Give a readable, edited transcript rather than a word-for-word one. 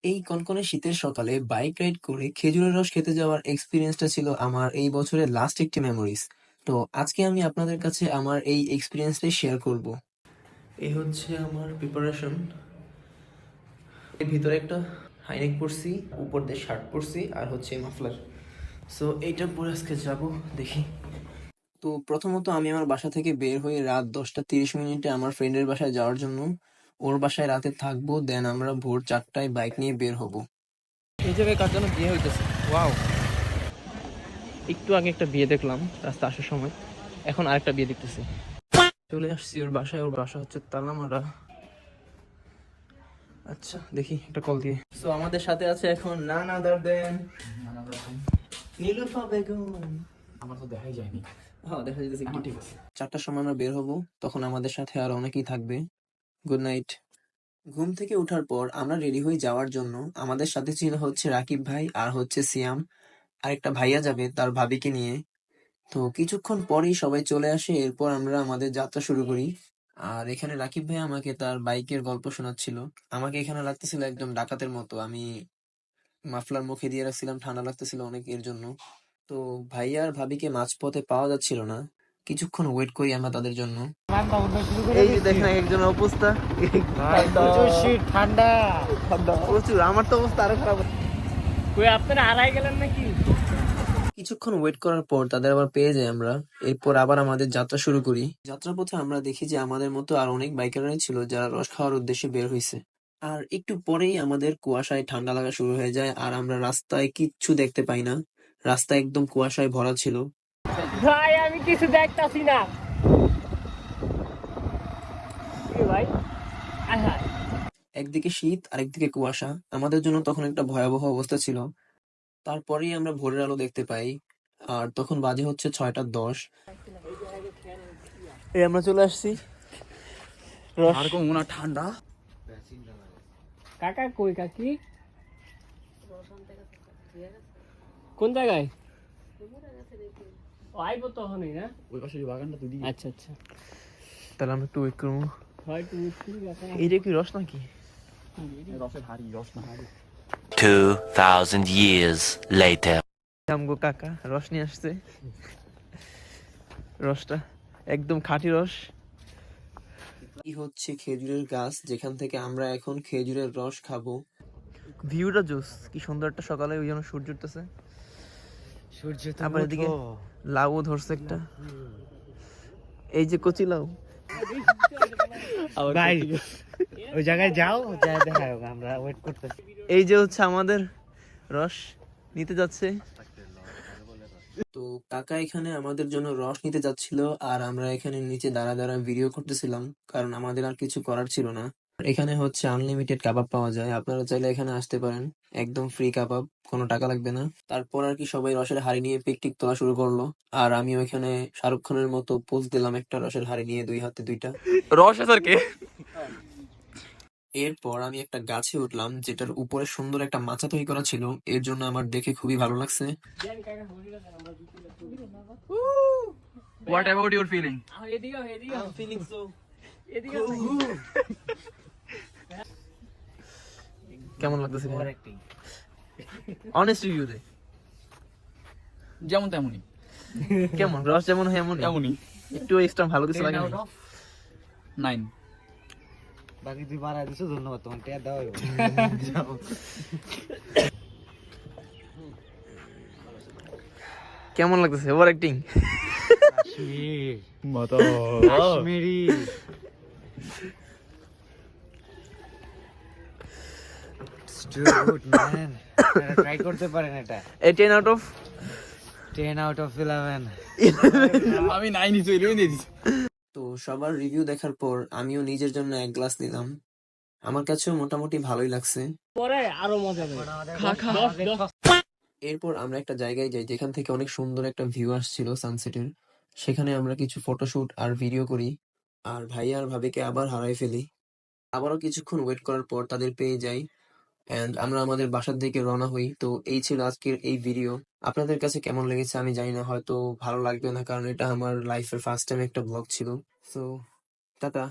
এই কনকনে শীতের সকালে বাইক রাইড করে খেজুরের রস খেতে যাওয়ার এক্সপিরিয়েন্সটা ছিল আমার এই বছরের লাস্ট একটি মেমোরিজ। তো আজকে আমি আপনাদের কাছে আমার এই এক্সপিরিয়েন্সটাই শেয়ার করব। এই হচ্ছে আমার প্রিপারেশন। এর ভিতরে একটা হাইনেক পরছি, উপর দিয়ে শার্ট পরছি, আর হচ্ছে মাফলার। সো এইটা পরে আজকে যাব, দেখি। তো প্রথমত আমি আমার বাসা থেকে বের হয়ে রাত 10টা 30 মিনিটে আমার ফ্রেন্ডের বাসায় যাওয়ার জন্য। ওর বাসায় রাতে থাকবো, দেন আমরা ভোর 4টায় বাইক নিয়ে বের হব। এই জায়গায় কার যেন বিয়ে হইতেছে, ওয়াও। একটু আগে একটা বিয়ে দেখলাম রাস্তা আসার সময়, এখন আরেকটা বিয়ে দেখতেছি। চলে আসছি ওর বাসায়, ওর বাসা হচ্ছে তালামারা। আচ্ছা দেখি একটা কল দিয়ে। সো আমাদের সাথে আছে এখন none other than Nilufa Begum. আমার তো দেখাই যায়নি। হ্যাঁ দেখা যাচ্ছে। এখন ঠিক আছে। 4টার সময় আমরা বের হব, তখন আমাদের সাথে আর অনেকেই থাকবে। Good night. ঘুম থেকে ওঠার পর আমরা রেডি হয়ে যাওয়ার জন্য আমাদের সাথে ছিল হচ্ছে রাকিব ভাই আর হচ্ছে সিয়াম। আরেকটা ভাইয়া যাবে তার ভাবিকে নিয়ে। তো কিছুক্ষণ পরেই সবাই চলে আসে, এরপর আমরা আমাদের যাত্রা শুরু করি। আর এখানে রাকিব ভাই আমাকে তার বাইকের গল্প শোনাচ্ছিল। আমাকে এখানে লাগতেছিল একদম ডাকাতের মতো। আমি মাফলার মুখে দিয়ে রাখছিলাম, ঠান্ডা লাগতেছিল অনেক এর জন্য। তো ভাইয়া আর ভাবিকে মাঝপথে পাওয়া যাচ্ছিল না। কিছুক্ষণ ওয়েট করি আমরা তাদের জন্য। এই যে দেখেন একজনের অবস্থা, ঠান্ডা প্রচুর। আমার তো অবস্থা আরো খারাপ। কই আপনারা হারাই গেলেন নাকি? কিছুক্ষণ ওয়েট করার পর তাদের আবার পেয়ে যাই আমরা। এরপর আবার আমাদের যাত্রা শুরু করি। যাত্রাপথে আমরা দেখি যে আমাদের মতো আর অনেক বাইকাররাই ছিল যারা রস খাওয়ার উদ্দেশ্যে বের হয়েছে। আর একটু পরেই আমাদের কুয়াশায় ঠান্ডা লাগা শুরু হয়ে যায়, আর আমরা রাস্তায় কিচ্ছু দেখতে পাই না। রাস্তা একদম কুয়াশায় ভরা ছিল। ভাই আমি কিছু দেখতাছি না। কি ভাই? আহা একদিকে শীত আর একদিকে কুয়াশা, আমাদের জন্য তখন একটা ভয়াবহ অবস্থা ছিল। তারপরেই আমরা ভোরের আলো দেখতে পাই, আর তখন বাজে হচ্ছে 6টা 10। এই আমরা চলে আসছি। আর কম না ঠান্ডা। কাকা কই কাকি? কোন জায়গায়? ও আইবো তখনই না? ওই পাশে যে বাগানটা তুই দিবি। আচ্ছা আচ্ছা। তাহলে আমরা একটু ওয়েট করবো। হয়তো উঠছি কাকা। এইটা কি রস নাকি? রসের হাড়ি, রস না হাড়ি। 2,000 years later. আমগো কাকা রস নিয়ে আসছে। রসটা একদম খাঁটি রস। এই হচ্ছে খেজুরের গাছ, যেখান থেকে আমরা এখন খেজুরের রস খাবো। ভিউটা জোস, কি সুন্দর একটা সকালে ওই জন্য সূর্য উঠতেছে। সূর্য তো আবার এদিকে লাউও ধরছে একটা, এই যে কচি লাউ। ভাই ওই জায়গায় যাও, যা দেখাও, আমরা ওয়েট করতেছি। এই যে হচ্ছে আমাদের রস নিতে যাচ্ছে। তো কাকা এখানে আমাদের জন্য রস নিতে যাচ্ছিল, আর আমরা এখানে নিচে দাঁড়া দাঁড়া ভিডিও করতেছিলাম, কারণ আমাদের আর কিছু করার ছিল না। এখানে হচ্ছে আনলিমিটেড কাবাব পাওয়া যায়, আপনারা চাইলে এখানে আসতে পারেন। একদম ফ্রি কাবাব, কোনো টাকা লাগবে না। তারপর আর কি সবাই রসের হাড়ি নিয়ে পিকটিক তোলা শুরু করলো, আর আমি ওইখানে শাহরুখ খানের মতো পোজ দিলাম একটা রসের হাড়ি নিয়ে, 2 হাতে 2টা রস আছে কে? এরপর আমি একটা গাছে উঠলাম, যেটার উপরে সুন্দর একটা মাচা তৈরি করা ছিল। এর জন্য আমার দেখে খুবই ভালো লাগছে। What about your feeling? এদিকে এদিকে কেমন লাগতেছে অনেস্ট রিভিউ দে। যেমন তেমনই। কেমন রস যেমন হয় এমন এমনই। একটু এক্সট্রা ভালো কিছু লাগে না? 9। বাকি তুই বাড়াই দিছো, ধন্যবাদ। তোমার টিয়া দাও। কেমন লাগতেছে ওভার অ্যাক্টিং? কাশ্মীর মতো। Kashmiri good man. এটা ট্রাই করতে পারেন। এটা এ 10 আউট অফ 10 আউট অফ 11। আমি 9 নিচে 11 দিয়ে দিছি। তো সবার রিভিউ দেখার পর আমিও নিজের জন্য 1 গ্লাস নিলাম। আমার কাছেও মোটামুটি ভালোই লাগছে। পরে আরো মজা হবে। এরপর আমরা একটা জায়গায় যাই যেখান থেকে অনেক সুন্দর একটা ভিউ আসছিল সানসেটের। সেখানে আমরা কিছু ফটোশুট আর ভিডিও করি, আর ভাইয়া আর ভাবিকে আবার হারাই ফেলি। আবারও কিছুক্ষণ ওয়েট করার পর তাদের পেয়ে যাই, এন্ড আমরা আমাদের বাসার দিকে রওনা হই। তো এই ছিল আজকের এই ভিডিও। আপনাদের কাছে কেমন লেগেছে আমি জানি না, হয়তো ভালো লাগবে না, কারণ এটা আমার লাইফের ফার্স্ট টাইম একটা ব্লগ ছিল। So tata.